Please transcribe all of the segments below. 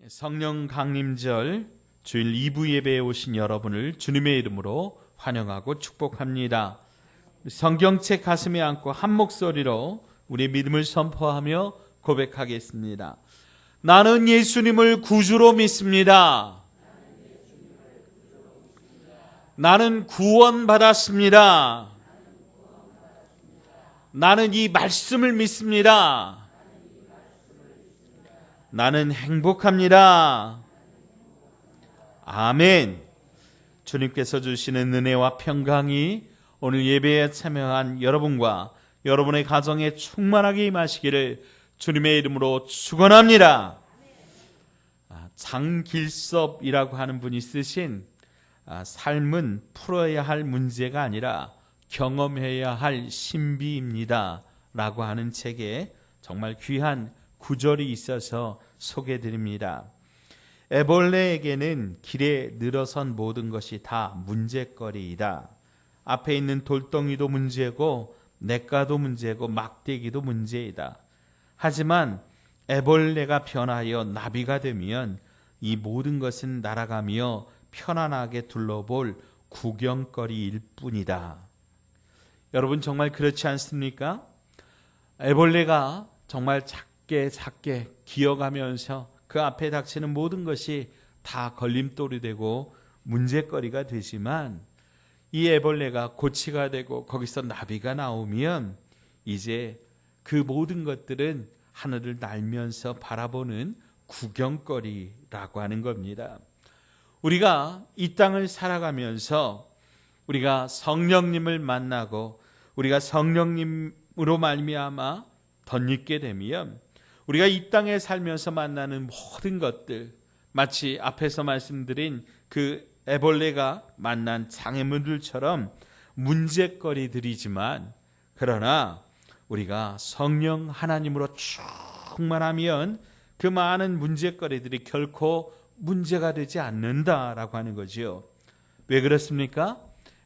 성령 강림절 주일 2부 예배에 오신 여러분을 주님의 이름으로 환영하고 축복합니다. 성경책 가슴에 안고 한 목소리로 우리 믿음을 선포하며 고백하겠습니다. 나는 예수님을 구주로 믿습니다. 나는 구원받았습니다. 나는 이 말씀을 믿습니다. 나는 행복합니다. 아멘. 주님께서 주시는 은혜와 평강이 오늘 예배에 참여한 여러분과 여러분의 가정에 충만하게 임하시기를 주님의 이름으로 축원합니다. 장길섭이라고 하는 분이 쓰신 삶은 풀어야 할 문제가 아니라 경험해야 할 신비입니다 라고 하는 책에 정말 귀한 구절이 있어서 소개해드립니다. 애벌레에게는 길에 늘어선 모든 것이 다 문제거리이다. 앞에 있는 돌덩이도 문제고 냇가도 문제고 막대기도 문제이다. 하지만 애벌레가 변하여 나비가 되면 이 모든 것은 날아가며 편안하게 둘러볼 구경거리일 뿐이다. 여러분 정말 그렇지 않습니까? 애벌레가 정말 작게 기어가면서 그 앞에 닥치는 모든 것이 다 걸림돌이 되고 문제거리가 되지만 이 애벌레가 고치가 되고 거기서 나비가 나오면 이제 그 모든 것들은 하늘을 날면서 바라보는 구경거리라고 하는 겁니다. 우리가 이 땅을 살아가면서 우리가 성령님을 만나고 우리가 성령님으로 말미암아 덧입게 되면 우리가 이 땅에 살면서 만나는 모든 것들, 마치 앞에서 말씀드린 그 애벌레가 만난 장애물들처럼 문제거리들이지만, 그러나 우리가 성령 하나님으로 충만하면 그 많은 문제거리들이 결코 문제가 되지 않는다라고 하는 거지요. 왜 그렇습니까?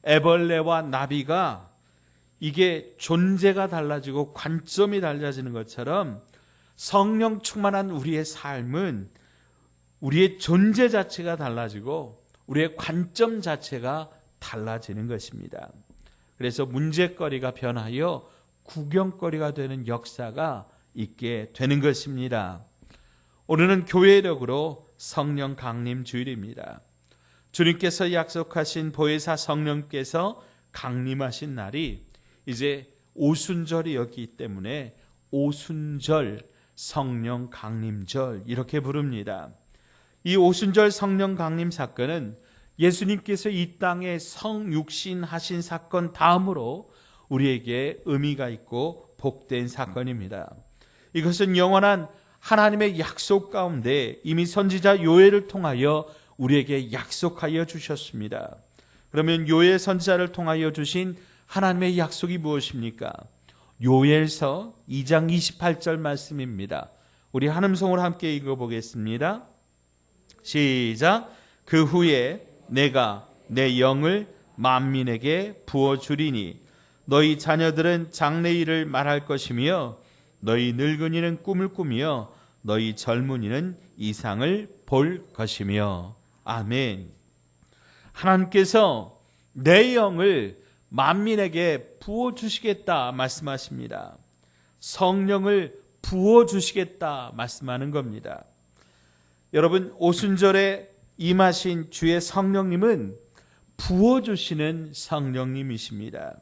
애벌레와 나비가 이게 존재가 달라지고 관점이 달라지는 것처럼 성령 충만한 우리의 삶은 우리의 존재 자체가 달라지고 우리의 관점 자체가 달라지는 것입니다. 그래서 문제거리가 변하여 구경거리가 되는 역사가 있게 되는 것입니다. 오늘은 교회력으로 성령 강림 주일입니다. 주님께서 약속하신 보혜사 성령께서 강림하신 날이 이제 오순절이 여기 있기 때문에 오순절 성령 강림절 이렇게 부릅니다. 이 오순절 성령 강림 사건은 예수님께서 이 땅에 성육신 하신 사건 다음으로 우리에게 의미가 있고 복된 사건입니다. 이것은 영원한 하나님의 약속 가운데 이미 선지자 요엘을 통하여 우리에게 약속하여 주셨습니다. 그러면 요엘 선지자를 통하여 주신 하나님의 약속이 무엇입니까? 요엘서 2장 28절 말씀입니다. 우리 한음성으로 함께 읽어보겠습니다. 시작. 그 후에 내가 내 영을 만민에게 부어주리니 너희 자녀들은 장래일을 말할 것이며 너희 늙은이는 꿈을 꾸며 너희 젊은이는 이상을 볼 것이며. 아멘. 하나님께서 내 영을 만민에게 부어주시겠다 말씀하십니다. 성령을 부어주시겠다 말씀하는 겁니다. 여러분, 오순절에 임하신 주의 성령님은 부어주시는 성령님이십니다.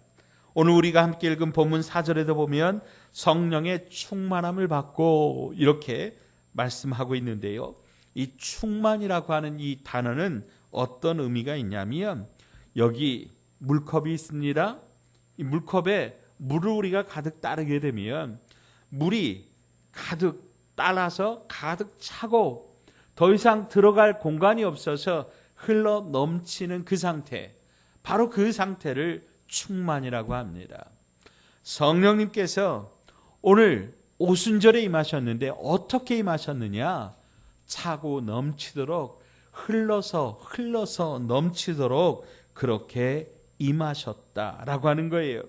오늘 우리가 함께 읽은 본문 4절에도 보면 성령의 충만함을 받고 이렇게 말씀하고 있는데요. 이 충만이라고 하는 이 단어는 어떤 의미가 있냐면 여기 물컵이 있습니다. 이 물컵에 물을 우리가 가득 따르게 되면 물이 가득 따라서 가득 차고 더 이상 들어갈 공간이 없어서 흘러 넘치는 그 상태, 바로 그 상태를 충만이라고 합니다. 성령님께서 오늘 오순절에 임하셨는데 어떻게 임하셨느냐? 차고 넘치도록 흘러서 넘치도록 그렇게 임하셨다라고 하는 거예요.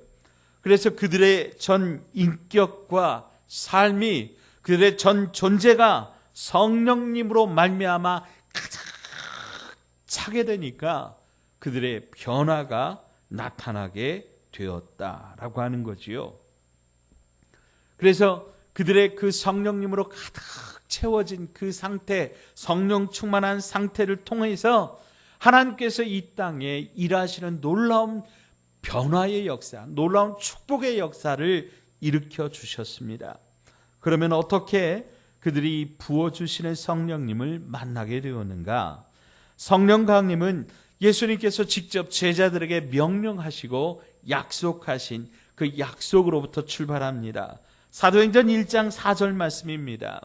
그래서 그들의 전 인격과 삶이, 그들의 전 존재가 성령님으로 말미암아 가득 차게 되니까 그들의 변화가 나타나게 되었다라고 하는 거지요. 그래서 그들의 그 성령님으로 가득 채워진 그 상태, 성령 충만한 상태를 통해서 하나님께서 이 땅에 일하시는 놀라운 변화의 역사, 놀라운 축복의 역사를 일으켜 주셨습니다. 그러면 어떻게 그들이 부어주시는 성령님을 만나게 되었는가? 성령 강림은 예수님께서 직접 제자들에게 명령하시고 약속하신 그 약속으로부터 출발합니다. 사도행전 1장 4절 말씀입니다.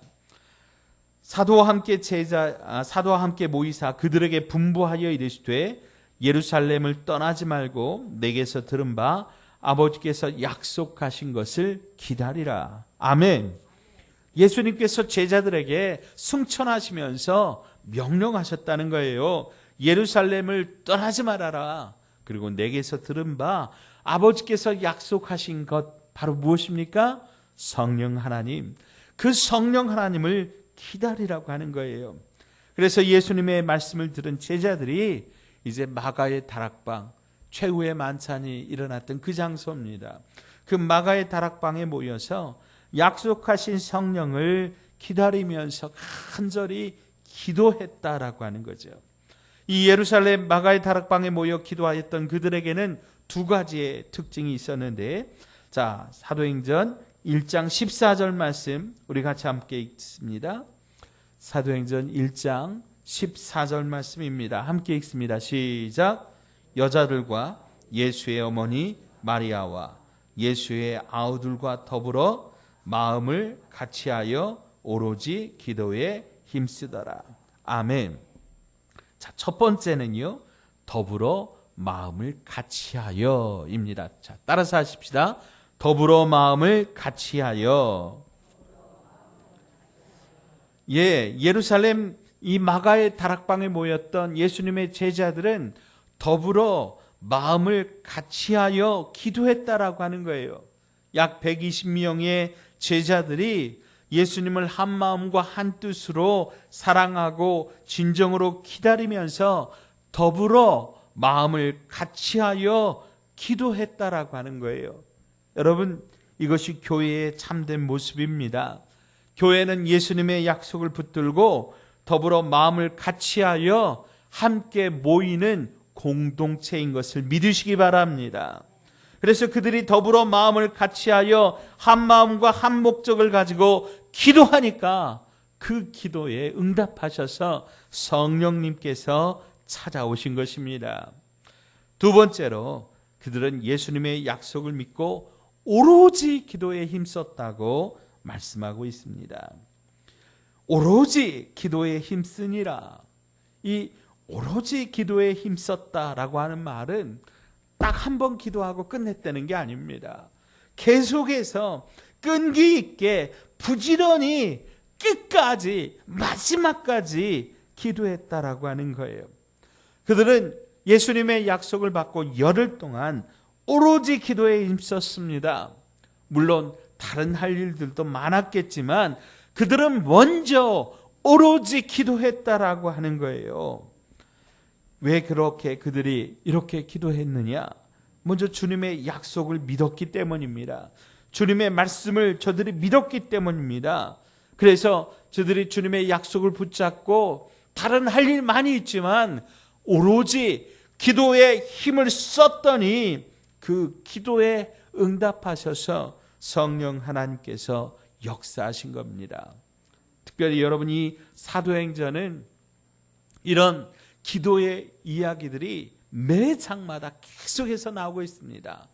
사도와 함께 모이사 그들에게 분부하여 이르시되 예루살렘을 떠나지 말고 내게서 들은 바 아버지께서 약속하신 것을 기다리라. 아멘. 예수님께서 제자들에게 승천하시면서 명령하셨다는 거예요. 예루살렘을 떠나지 말아라. 그리고 내게서 들은 바 아버지께서 약속하신 것 바로 무엇입니까? 성령 하나님. 그 성령 하나님을 기다리라고 하는 거예요. 그래서 예수님의 말씀을 들은 제자들이 이제 마가의 다락방, 최후의 만찬이 일어났던 그 장소입니다. 그 마가의 다락방에 모여서 약속하신 성령을 기다리면서 간절히 기도했다라고 하는 거죠. 이 예루살렘 마가의 다락방에 모여 기도하였던 그들에게는 두 가지의 특징이 있었는데, 자, 사도행전 1장 14절 말씀 우리 같이 함께 읽습니다. 사도행전 1장 14절 말씀입니다. 함께 읽습니다. 시작. 여자들과 예수의 어머니 마리아와 예수의 아우들과 더불어 마음을 같이하여 오로지 기도에 힘쓰더라. 아멘. 자, 첫 번째는요, 더불어 마음을 같이하여입니다. 자, 따라서 하십시다. 더불어 마음을 같이하여. 예, 예루살렘 이 마가의 다락방에 모였던 예수님의 제자들은 더불어 마음을 같이하여 기도했다라고 하는 거예요. 약 120명의 제자들이 예수님을 한 마음과 한 뜻으로 사랑하고 진정으로 기다리면서 더불어 마음을 같이하여 기도했다라고 하는 거예요. 여러분, 이것이 교회의 참된 모습입니다. 교회는 예수님의 약속을 붙들고 더불어 마음을 같이하여 함께 모이는 공동체인 것을 믿으시기 바랍니다. 그래서 그들이 더불어 마음을 같이하여 한 마음과 한 목적을 가지고 기도하니까 그 기도에 응답하셔서 성령님께서 찾아오신 것입니다. 두 번째로 그들은 예수님의 약속을 믿고 오로지 기도에 힘썼다고 말씀하고 있습니다. 오로지 기도에 힘쓰니라. 이 오로지 기도에 힘썼다라고 하는 말은 딱 한 번 기도하고 끝냈다는 게 아닙니다. 계속해서 끈기 있게 부지런히 끝까지 마지막까지 기도했다라고 하는 거예요. 그들은 예수님의 약속을 받고 열흘 동안 오로지 기도에 힘썼습니다. 물론 다른 할 일들도 많았겠지만 그들은 먼저 오로지 기도했다라고 하는 거예요. 왜 그렇게 그들이 이렇게 기도했느냐? 먼저 주님의 약속을 믿었기 때문입니다. 주님의 말씀을 저들이 믿었기 때문입니다. 그래서 저들이 주님의 약속을 붙잡고 다른 할 일 많이 있지만 오로지 기도에 힘을 썼더니 그 기도에 응답하셔서 성령 하나님께서 역사하신 겁니다. 특별히 여러분이 사도행전은 이런 기도의 이야기들이 매 장마다 계속해서 나오고 있습니다.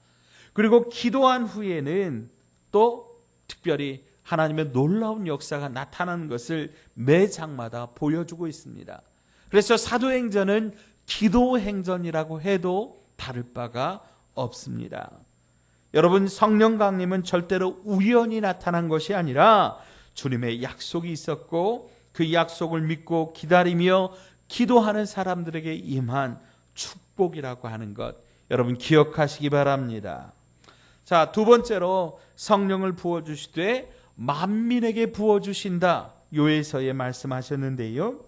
그리고 기도한 후에는 또 특별히 하나님의 놀라운 역사가 나타나는 것을 매 장마다 보여주고 있습니다. 그래서 사도행전은 기도행전이라고 해도 다를 바가 없습니다. 여러분, 성령 강림은 절대로 우연히 나타난 것이 아니라 주님의 약속이 있었고 그 약속을 믿고 기다리며 기도하는 사람들에게 임한 축복이라고 하는 것, 여러분 기억하시기 바랍니다. 자, 두 번째로 성령을 부어주시되 만민에게 부어주신다. 요에서에 말씀하셨는데요.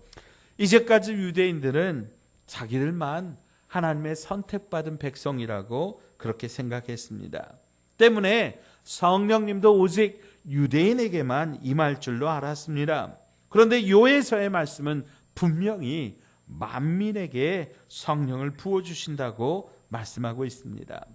이제까지 유대인들은 자기들만 하나님의 선택받은 백성이라고 그렇게 생각했습니다. 때문에 성령님도 오직 유대인에게만 임할 줄로 알았습니다. 그런데 요에서의 말씀은 분명히 만민에게 성령을 부어주신다고 말씀하고 있습니다.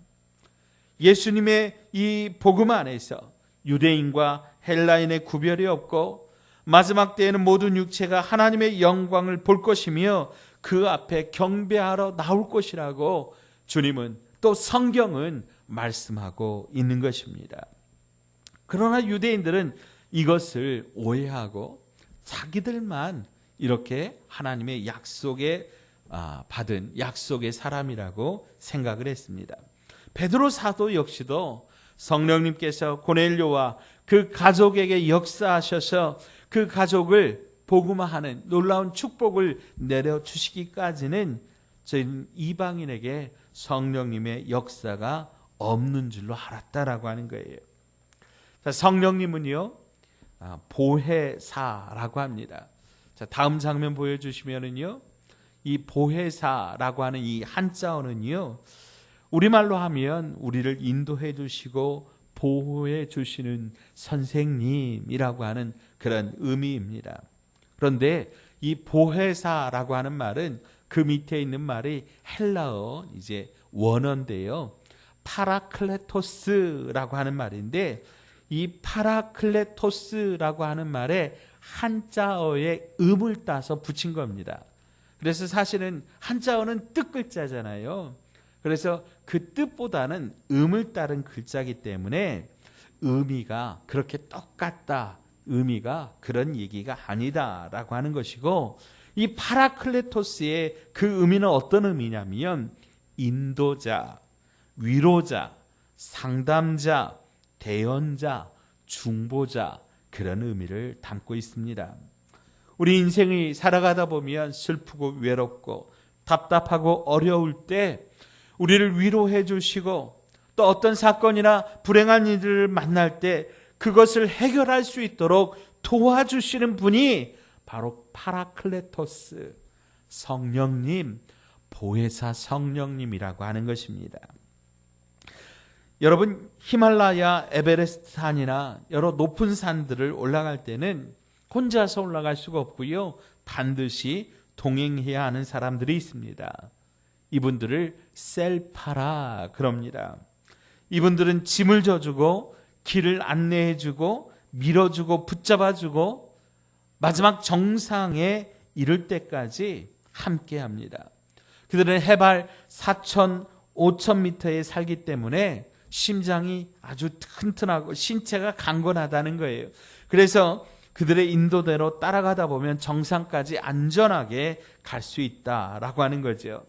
예수님의 이 복음 안에서 유대인과 헬라인의 구별이 없고 마지막 때에는 모든 육체가 하나님의 영광을 볼 것이며 그 앞에 경배하러 나올 것이라고 주님은 또 성경은 말씀하고 있는 것입니다. 그러나 유대인들은 이것을 오해하고 자기들만 이렇게 하나님의 약속에 받은 약속의 사람이라고 생각을 했습니다. 베드로 사도 역시도 성령님께서 고넬료와 그 가족에게 역사하셔서 그 가족을 복음화하는 놀라운 축복을 내려주시기까지는 저희 이방인에게 성령님의 역사가 없는 줄로 알았다라고 하는 거예요. 자, 성령님은요 보혜사라고 합니다. 자, 다음 장면 보여주시면은요 이 보혜사라고 하는 이 한자어는요 우리말로 하면 우리를 인도해 주시고 보호해 주시는 선생님이라고 하는 그런 의미입니다. 그런데 이 보혜사라고 하는 말은 그 밑에 있는 말이 헬라어 이제 원어인데요. 파라클레토스라고 하는 말인데 이 파라클레토스라고 하는 말에 한자어에 음을 따서 붙인 겁니다. 그래서 사실은 한자어는 뜻 글자잖아요. 그래서 그 뜻보다는 음을 따른 글자이기 때문에 의미가 그렇게 똑같다. 의미가 그런 얘기가 아니다라고 하는 것이고 이 파라클레토스의 그 의미는 어떤 의미냐면 인도자, 위로자, 상담자, 대언자, 중보자 그런 의미를 담고 있습니다. 우리 인생이 살아가다 보면 슬프고 외롭고 답답하고 어려울 때 우리를 위로해 주시고 또 어떤 사건이나 불행한 일을 만날 때 그것을 해결할 수 있도록 도와주시는 분이 바로 파라클레토스 성령님, 보혜사 성령님이라고 하는 것입니다. 여러분 히말라야, 에베레스트 산이나 여러 높은 산들을 올라갈 때는 혼자서 올라갈 수가 없고요. 반드시 동행해야 하는 사람들이 있습니다. 이분들을 셀파라 그럽니다. 이분들은 짐을 져주고 길을 안내해주고 밀어주고 붙잡아주고 마지막 정상에 이를 때까지 함께합니다. 그들은 해발 4,000, 5,000m에 살기 때문에 심장이 아주 튼튼하고 신체가 강건하다는 거예요. 그래서 그들의 인도대로 따라가다 보면 정상까지 안전하게 갈 수 있다라고 하는 거죠.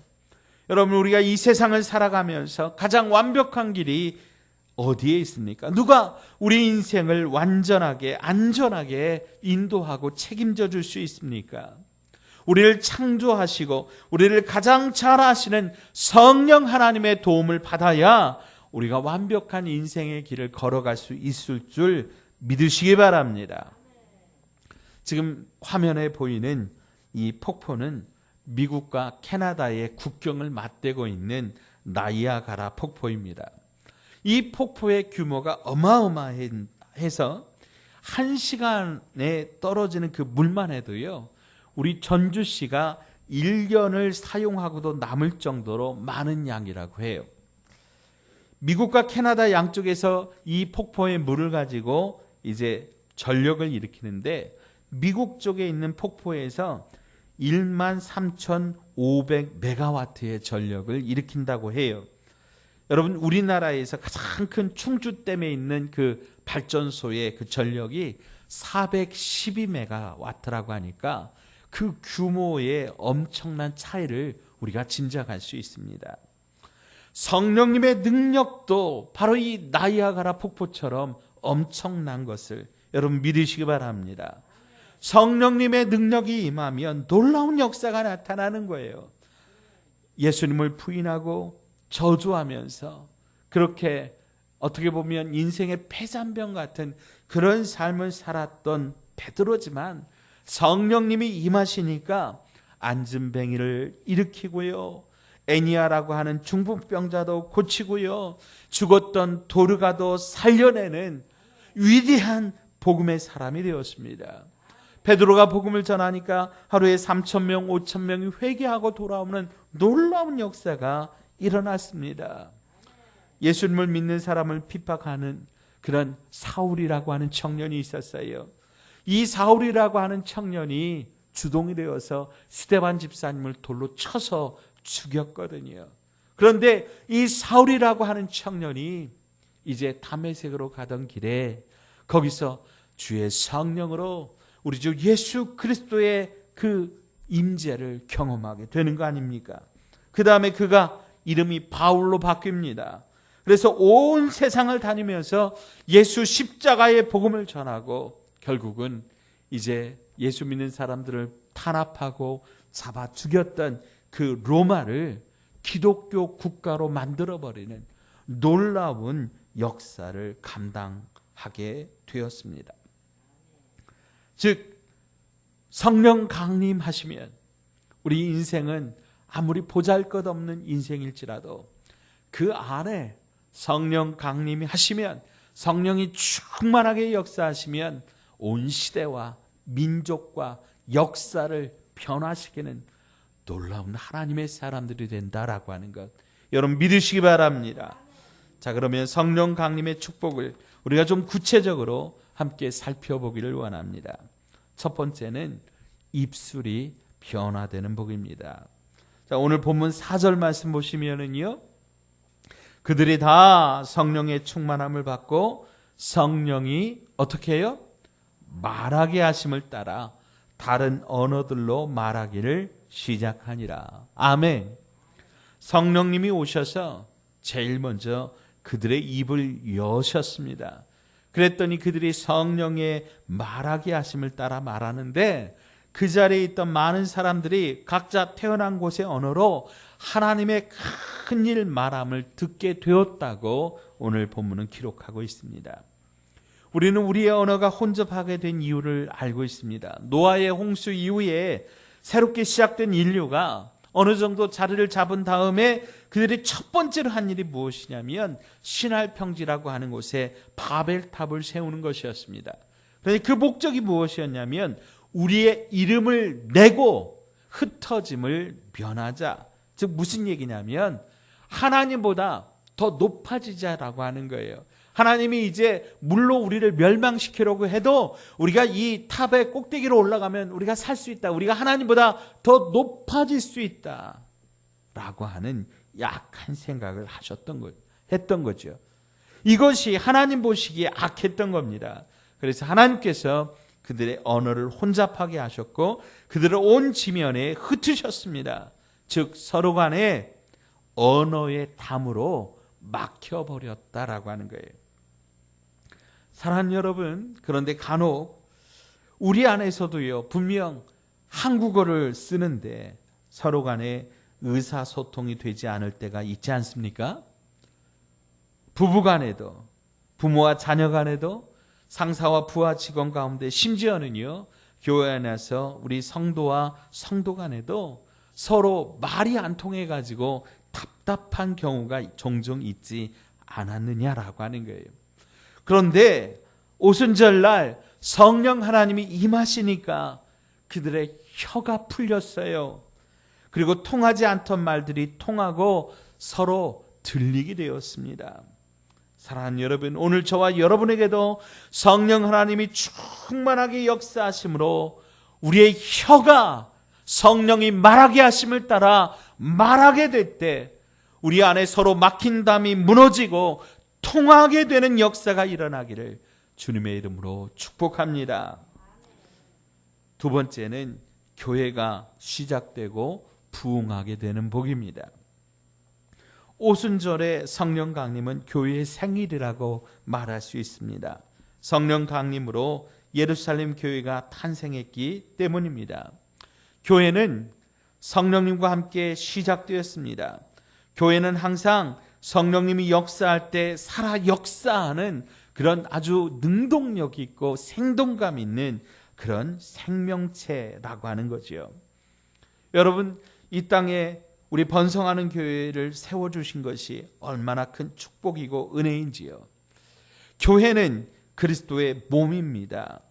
여러분 우리가 이 세상을 살아가면서 가장 완벽한 길이 어디에 있습니까? 누가 우리 인생을 완전하게 안전하게 인도하고 책임져 줄 수 있습니까? 우리를 창조하시고 우리를 가장 잘 아시는 성령 하나님의 도움을 받아야 우리가 완벽한 인생의 길을 걸어갈 수 있을 줄 믿으시기 바랍니다. 지금 화면에 보이는 이 폭포는 미국과 캐나다의 국경을 맞대고 있는 나이아가라 폭포입니다. 이 폭포의 규모가 어마어마해서 1시간에 떨어지는 그 물만 해도요 우리 전주시가 1년을 사용하고도 남을 정도로 많은 양이라고 해요. 미국과 캐나다 양쪽에서 이 폭포의 물을 가지고 이제 전력을 일으키는데 미국 쪽에 있는 폭포에서 13,500메가와트의 전력을 일으킨다고 해요. 여러분 우리나라에서 가장 큰 충주댐에 있는 그 발전소의 그 전력이 412메가와트라고 하니까 그 규모의 엄청난 차이를 우리가 짐작할 수 있습니다. 성령님의 능력도 바로 이 나이아가라 폭포처럼 엄청난 것을 여러분 믿으시기 바랍니다. 성령님의 능력이 임하면 놀라운 역사가 나타나는 거예요. 예수님을 부인하고 저주하면서 그렇게 어떻게 보면 인생의 폐잔병 같은 그런 삶을 살았던 베드로지만 성령님이 임하시니까 안진뱅이를 일으키고요, 애니아라고 하는 중풍병자도 고치고요, 죽었던 도르가도 살려내는 위대한 복음의 사람이 되었습니다. 베드로가 복음을 전하니까 하루에 3,000명, 5,000명이 회개하고 돌아오는 놀라운 역사가 일어났습니다. 예수님을 믿는 사람을 핍박하는 그런 사울이라고 하는 청년이 있었어요. 이 사울이라고 하는 청년이 주동이 되어서 스데반 집사님을 돌로 쳐서 죽였거든요. 그런데 이 사울이라고 하는 청년이 이제 다메섹으로 가던 길에 거기서 주의 성령으로 우리 주 예수 그리스도의 그 임재를 경험하게 되는 거 아닙니까? 그 다음에 그가 이름이 바울로 바뀝니다. 그래서 온 세상을 다니면서 예수 십자가의 복음을 전하고 결국은 이제 예수 믿는 사람들을 탄압하고 잡아 죽였던 그 로마를 기독교 국가로 만들어버리는 놀라운 역사를 감당하게 되었습니다. 즉 성령 강림하시면 우리 인생은 아무리 보잘것없는 인생일지라도 그 안에 성령 강림이 하시면, 성령이 충만하게 역사하시면 온 시대와 민족과 역사를 변화시키는 놀라운 하나님의 사람들이 된다라고 하는 것, 여러분 믿으시기 바랍니다. 자, 그러면 성령 강림의 축복을 우리가 좀 구체적으로 함께 살펴보기를 원합니다. 첫 번째는 입술이 변화되는 복입니다. 자, 오늘 본문 4절 말씀 보시면은요, 그들이 다 성령의 충만함을 받고 성령이 어떻게 해요? 말하게 하심을 따라 다른 언어들로 말하기를 시작하니라. 아멘. 성령님이 오셔서 제일 먼저 그들의 입을 여셨습니다. 그랬더니 그들이 성령의 말하게 하심을 따라 말하는데, 그 자리에 있던 많은 사람들이 각자 태어난 곳의 언어로 하나님의 큰 일 말함을 듣게 되었다고 오늘 본문은 기록하고 있습니다. 우리는 우리의 언어가 혼잡하게 된 이유를 알고 있습니다. 노아의 홍수 이후에 새롭게 시작된 인류가 어느 정도 자리를 잡은 다음에 그들이 첫 번째로 한 일이 무엇이냐면 신할 평지라고 하는 곳에 바벨탑을 세우는 것이었습니다. 그런데 그 목적이 무엇이었냐면 우리의 이름을 내고 흩어짐을 면하자. 즉 무슨 얘기냐면 하나님보다 더 높아지자라고 하는 거예요. 하나님이 이제 물로 우리를 멸망시키려고 해도 우리가 이 탑의 꼭대기로 올라가면 우리가 살 수 있다. 우리가 하나님보다 더 높아질 수 있다. 라고 하는 약한 생각을 했던 거죠. 이것이 하나님 보시기에 악했던 겁니다. 그래서 하나님께서 그들의 언어를 혼잡하게 하셨고 그들을 온 지면에 흩으셨습니다. 즉 서로 간에 언어의 담으로 막혀버렸다라고 하는 거예요. 사랑하는 여러분, 그런데 간혹 우리 안에서도요, 분명 한국어를 쓰는데 서로 간에 의사소통이 되지 않을 때가 있지 않습니까? 부부 간에도, 부모와 자녀 간에도, 상사와 부하 직원 가운데, 심지어는요 교회 안에서 우리 성도와 성도 간에도 서로 말이 안 통해 가지고 답답한 경우가 종종 있지 않았느냐라고 하는 거예요. 그런데 오순절날 성령 하나님이 임하시니까 그들의 혀가 풀렸어요. 그리고 통하지 않던 말들이 통하고 서로 들리게 되었습니다. 사랑하는 여러분, 오늘 저와 여러분에게도 성령 하나님이 충만하게 역사하심으로 우리의 혀가 성령이 말하게 하심을 따라 말하게 될 때 우리 안에 서로 막힌 담이 무너지고 통하게 되는 역사가 일어나기를 주님의 이름으로 축복합니다. 두 번째는 교회가 시작되고 부흥하게 되는 복입니다. 오순절의 성령 강림은 교회의 생일이라고 말할 수 있습니다. 성령 강림으로 예루살렘 교회가 탄생했기 때문입니다. 교회는 성령님과 함께 시작되었습니다. 교회는 항상 성령님이 역사할 때 살아 역사하는 그런 아주 능동력 있고 생동감 있는 그런 생명체라고 하는 거지요. 여러분, 이 땅에 우리 번성하는 교회를 세워주신 것이 얼마나 큰 축복이고 은혜인지요. 교회는 그리스도의 몸입니다.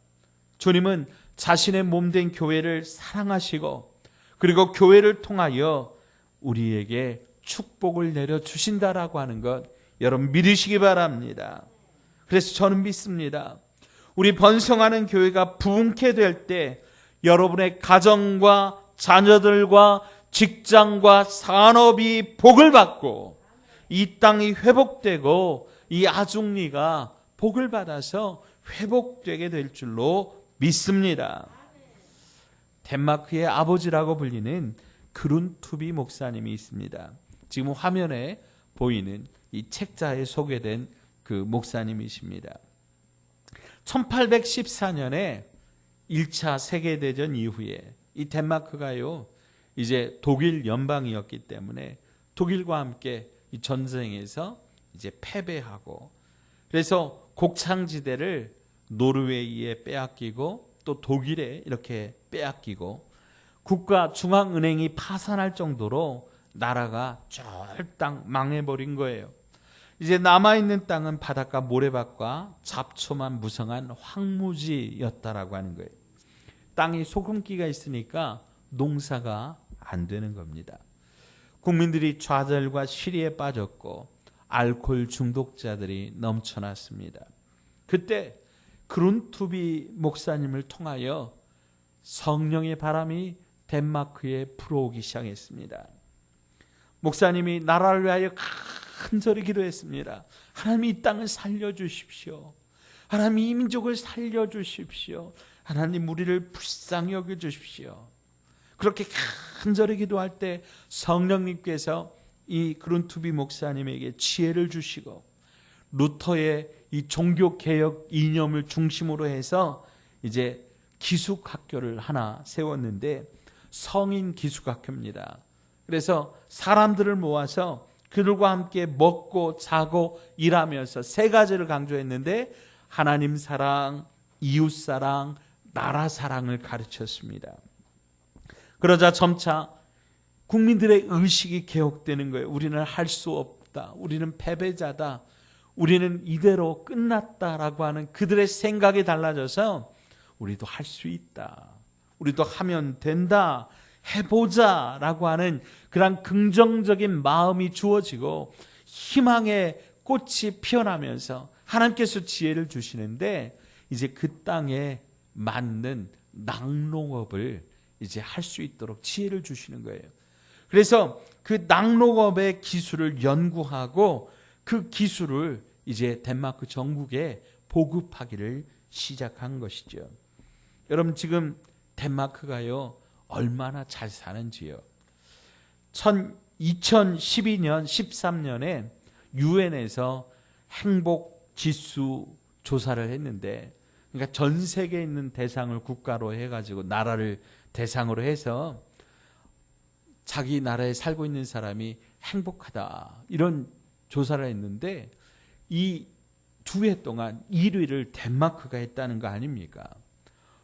주님은 자신의 몸된 교회를 사랑하시고 그리고 교회를 통하여 우리에게 축복을 내려주신다라고 하는 것 여러분 믿으시기 바랍니다. 그래서 저는 믿습니다. 우리 번성하는 교회가 부흥케 될 때 여러분의 가정과 자녀들과 직장과 산업이 복을 받고 이 땅이 회복되고 이 아중리가 복을 받아서 회복되게 될 줄로 믿습니다. 덴마크의 아버지라고 불리는 그룬투비 목사님이 있습니다. 지금 화면에 보이는 이 책자에 소개된 그 목사님이십니다. 1814년에 1차 세계대전 이후에 이 덴마크가요 이제 독일 연방이었기 때문에 독일과 함께 이 전쟁에서 이제 패배하고 그래서 곡창지대를 노르웨이에 빼앗기고 또 독일에 이렇게 빼앗기고 국가 중앙은행이 파산할 정도로 나라가 쫄딱 망해버린 거예요. 이제 남아있는 땅은 바닷가 모래밭과 잡초만 무성한 황무지였다라고 하는 거예요. 땅이 소금기가 있으니까 농사가 안 되는 겁니다. 국민들이 좌절과 시리에 빠졌고 알코올 중독자들이 넘쳐났습니다. 그때 그룬투비 목사님을 통하여 성령의 바람이 덴마크에 불어오기 시작했습니다. 목사님이 나라를 위하여 간절히 기도했습니다. 하나님 이 땅을 살려주십시오. 하나님 이 민족을 살려주십시오. 하나님 우리를 불쌍히 여겨주십시오. 그렇게 간절히 기도할 때 성령님께서 이 그룬투비 목사님에게 지혜를 주시고 루터의 이 종교개혁 이념을 중심으로 해서 이제 기숙학교를 하나 세웠는데 성인 기숙학교입니다. 그래서 사람들을 모아서 그들과 함께 먹고 자고 일하면서 세 가지를 강조했는데 하나님 사랑, 이웃 사랑, 나라 사랑을 가르쳤습니다. 그러자 점차 국민들의 의식이 개혁되는 거예요. 우리는 할 수 없다. 우리는 패배자다. 우리는 이대로 끝났다라고 하는 그들의 생각이 달라져서 우리도 할 수 있다. 우리도 하면 된다. 해보자라고 하는 그런 긍정적인 마음이 주어지고 희망의 꽃이 피어나면서 하나님께서 지혜를 주시는데 이제 그 땅에 맞는 낙농업을 이제 할 수 있도록 지혜를 주시는 거예요. 그래서 그 낙농업의 기술을 연구하고 그 기술을 이제 덴마크 전국에 보급하기를 시작한 것이죠. 여러분 지금 덴마크가요 얼마나 잘 사는지요. 2012년 13년에 유엔에서 행복 지수 조사를 했는데 그러니까 전 세계에 있는 대상을 국가로 해가지고 나라를 대상으로 해서 자기 나라에 살고 있는 사람이 행복하다 이런 조사를 했는데 이 두 해 동안 1위를 덴마크가 했다는 거 아닙니까?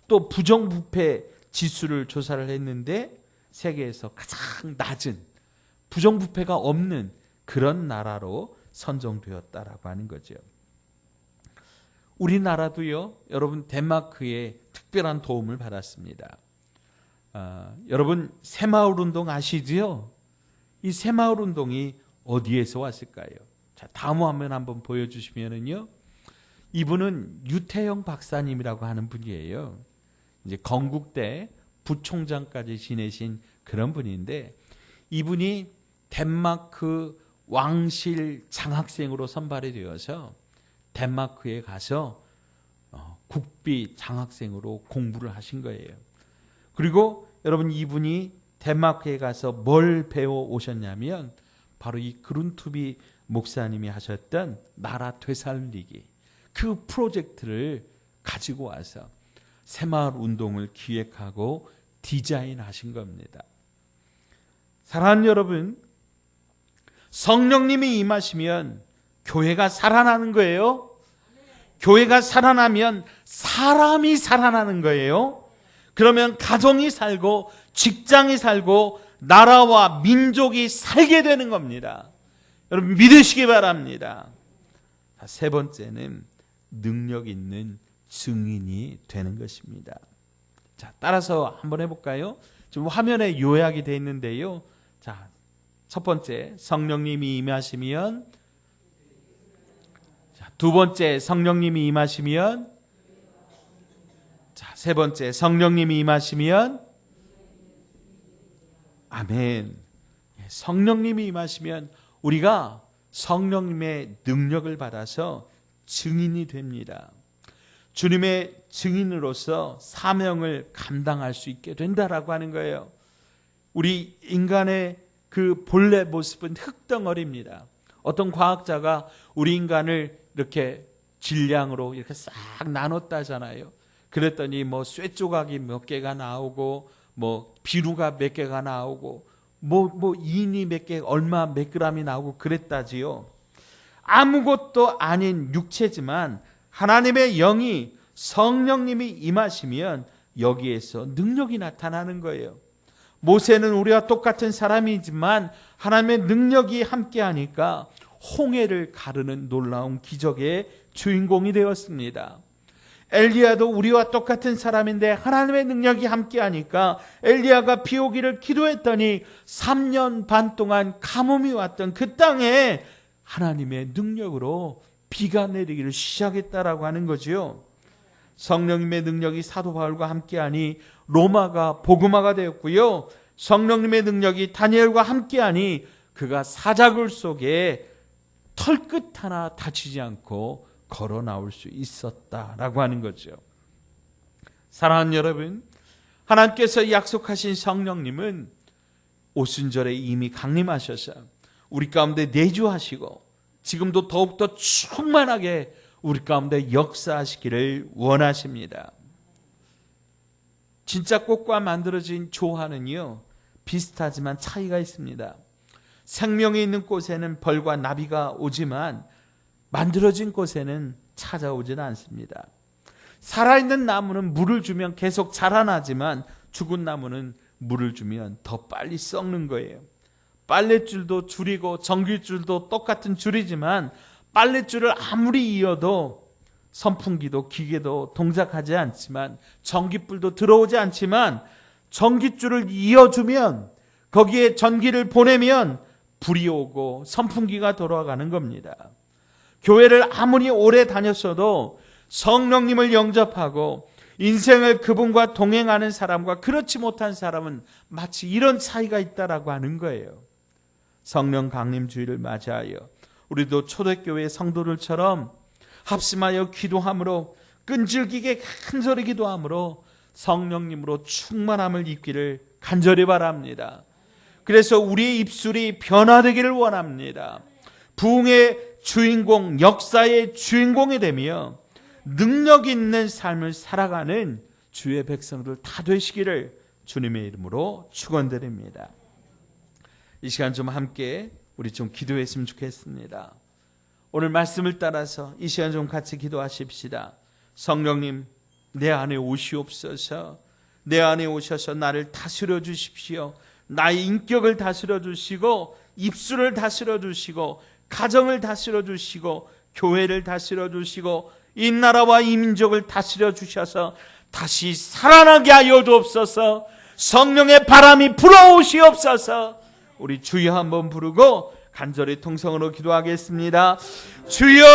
또 부정부패 지수를 조사를 했는데 세계에서 가장 낮은 부정부패가 없는 그런 나라로 선정되었다라고 하는 거죠. 우리나라도요, 여러분 덴마크의 특별한 도움을 받았습니다. 여러분 새마을운동 아시지요? 이 새마을운동이 어디에서 왔을까요? 자, 다음 화면 한번 보여주시면은요, 이분은 유태영 박사님이라고 하는 분이에요. 이제 건국대 부총장까지 지내신 그런 분인데 이분이 덴마크 왕실 장학생으로 선발이 되어서 덴마크에 가서 국비 장학생으로 공부를 하신 거예요. 그리고 여러분 이분이 덴마크에 가서 뭘 배워 오셨냐면 바로 이 그룬투비 목사님이 하셨던 나라 되살리기 그 프로젝트를 가지고 와서 새마을 운동을 기획하고 디자인하신 겁니다. 사랑하는 여러분, 성령님이 임하시면 교회가 살아나는 거예요. 교회가 살아나면 사람이 살아나는 거예요. 그러면 가정이 살고 직장이 살고 나라와 민족이 살게 되는 겁니다. 여러분 믿으시기 바랍니다. 세 번째는 능력 있는 증인이 되는 것입니다. 자, 따라서 한번 해볼까요? 지금 화면에 요약이 되어 있는데요. 자, 첫 번째, 성령님이 임하시면. 자, 두 번째, 성령님이 임하시면. 자, 세 번째, 성령님이 임하시면. 아멘. 성령님이 임하시면 우리가 성령님의 능력을 받아서 증인이 됩니다. 주님의 증인으로서 사명을 감당할 수 있게 된다라고 하는 거예요. 우리 인간의 그 본래 모습은 흙덩어리입니다. 어떤 과학자가 우리 인간을 이렇게 질량으로 이렇게 싹 나눴다잖아요. 그랬더니 뭐 쇠조각이 몇 개가 나오고 뭐 비루가 몇 개가 나오고 뭐 인이 몇 개 얼마 몇 그램이 나오고 그랬다지요. 아무것도 아닌 육체지만 하나님의 영이 성령님이 임하시면 여기에서 능력이 나타나는 거예요. 모세는 우리와 똑같은 사람이지만 하나님의 능력이 함께하니까 홍해를 가르는 놀라운 기적의 주인공이 되었습니다. 엘리야도 우리와 똑같은 사람인데 하나님의 능력이 함께하니까 엘리야가 비 오기를 기도했더니 3년 반 동안 가뭄이 왔던 그 땅에 하나님의 능력으로 비가 내리기를 시작했다라고 하는 거지요. 성령님의 능력이 사도 바울과 함께하니 로마가 복음화가 되었고요. 성령님의 능력이 다니엘과 함께하니 그가 사자굴 속에 털끝 하나 다치지 않고 걸어 나올 수 있었다라고 하는 거죠. 사랑하는 여러분, 하나님께서 약속하신 성령님은 오순절에 이미 강림하셔서 우리 가운데 내주하시고 지금도 더욱더 충만하게 우리 가운데 역사하시기를 원하십니다. 진짜 꽃과 만들어진 조화는요, 비슷하지만 차이가 있습니다. 생명이 있는 꽃에는 벌과 나비가 오지만 만들어진 꽃에는 찾아오지는 않습니다. 살아있는 나무는 물을 주면 계속 자라나지만 죽은 나무는 물을 주면 더 빨리 썩는 거예요. 빨랫줄도 줄이고 전깃줄도 똑같은 줄이지만 빨랫줄을 아무리 이어도 선풍기도 기계도 동작하지 않지만 전깃불도 들어오지 않지만 전깃줄을 이어주면 거기에 전기를 보내면 불이 오고 선풍기가 돌아가는 겁니다. 교회를 아무리 오래 다녔어도 성령님을 영접하고 인생을 그분과 동행하는 사람과 그렇지 못한 사람은 마치 이런 차이가 있다라고 하는 거예요. 성령 강림 주일을 맞이하여 우리도 초대교회 성도들처럼 합심하여 기도함으로 끈질기게 간절히 기도함으로 성령님으로 충만함을 입기를 간절히 바랍니다. 그래서 우리의 입술이 변화되기를 원합니다. 부흥의 주인공, 역사의 주인공이 되며 능력 있는 삶을 살아가는 주의 백성들 다 되시기를 주님의 이름으로 축원드립니다. 이 시간 좀 함께 우리 좀 기도했으면 좋겠습니다. 오늘 말씀을 따라서 이 시간 좀 같이 기도하십시다. 성령님, 내 안에 오시옵소서. 내 안에 오셔서 나를 다스려 주십시오. 나의 인격을 다스려 주시고 입술을 다스려 주시고 가정을 다스려 주시고 교회를 다스려 주시고 이 나라와 이 민족을 다스려 주셔서 다시 살아나게 하여 주옵소서. 성령의 바람이 불어오시옵소서. 우리 주여 한번 부르고 간절히 통성으로 기도하겠습니다. 주여,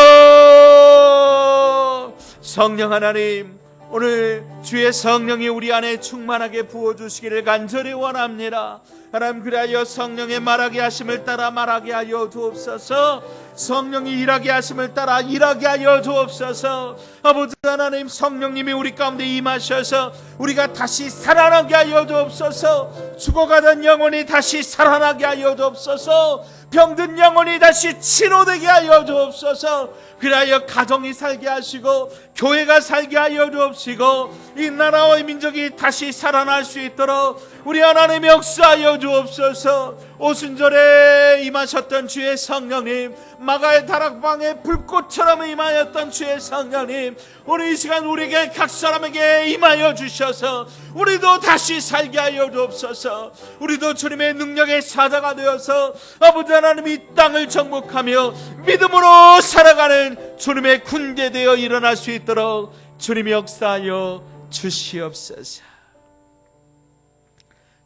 성령 하나님, 오늘 주의 성령이 우리 안에 충만하게 부어주시기를 간절히 원합니다. 하나님, 그리하여 성령의 말하게 하심을 따라 말하게 하여 주옵소서. 성령이 일하게 하심을 따라 일하게 하여 주옵소서. 아버지 하나님, 성령님이 우리 가운데 임하셔서 우리가 다시 살아나게 하여 주옵소서. 죽어가던 영혼이 다시 살아나게 하여 주옵소서. 병든 영혼이 다시 치료되게 하여 주옵소서. 그리하여 가정이 살게 하시고 교회가 살게 하여 주옵시고 이 나라와 이 민족이 다시 살아날 수 있도록 우리 하나님 역사하여 주옵소서. 주옵소서. 오순절에 임하셨던 주의 성령님, 마가의 다락방에 불꽃처럼 임하였던 주의 성령님, 오늘 이 시간 우리에게 각 사람에게 임하여 주셔서 우리도 다시 살게 하여 주옵소서. 우리도 주님의 능력의 사자가 되어서 아버지 하나님 이 땅을 정복하며 믿음으로 살아가는 주님의 군대 되어 일어날 수 있도록 주님이 역사하여 주시옵소서.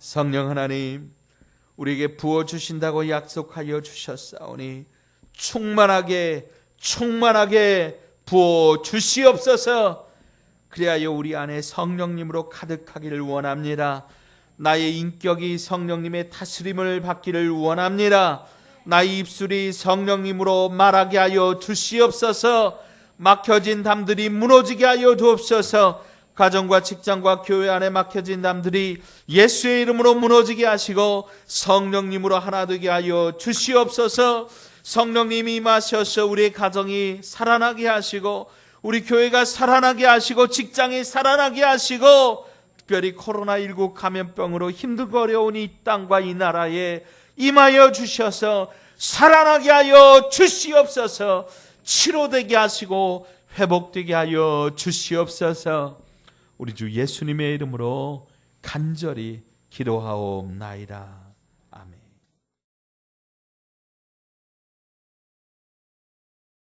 성령 하나님, 우리에게 부어주신다고 약속하여 주셨사오니 충만하게 부어주시옵소서. 그리하여 우리 안에 성령님으로 가득하기를 원합니다. 나의 인격이 성령님의 다스림을 받기를 원합니다. 나의 입술이 성령님으로 말하게 하여 주시옵소서. 막혀진 담들이 무너지게 하여 주옵소서. 가정과 직장과 교회 안에 막혀진 담들이 예수의 이름으로 무너지게 하시고 성령님으로 하나 되게 하여 주시옵소서. 성령님이 임하셔서 우리의 가정이 살아나게 하시고 우리 교회가 살아나게 하시고 직장이 살아나게 하시고 특별히 코로나19 감염병으로 힘들고 어려운 이 땅과 이 나라에 임하여 주셔서 살아나게 하여 주시옵소서. 치료되게 하시고 회복되게 하여 주시옵소서. 우리 주 예수님의 이름으로 간절히 기도하옵나이다.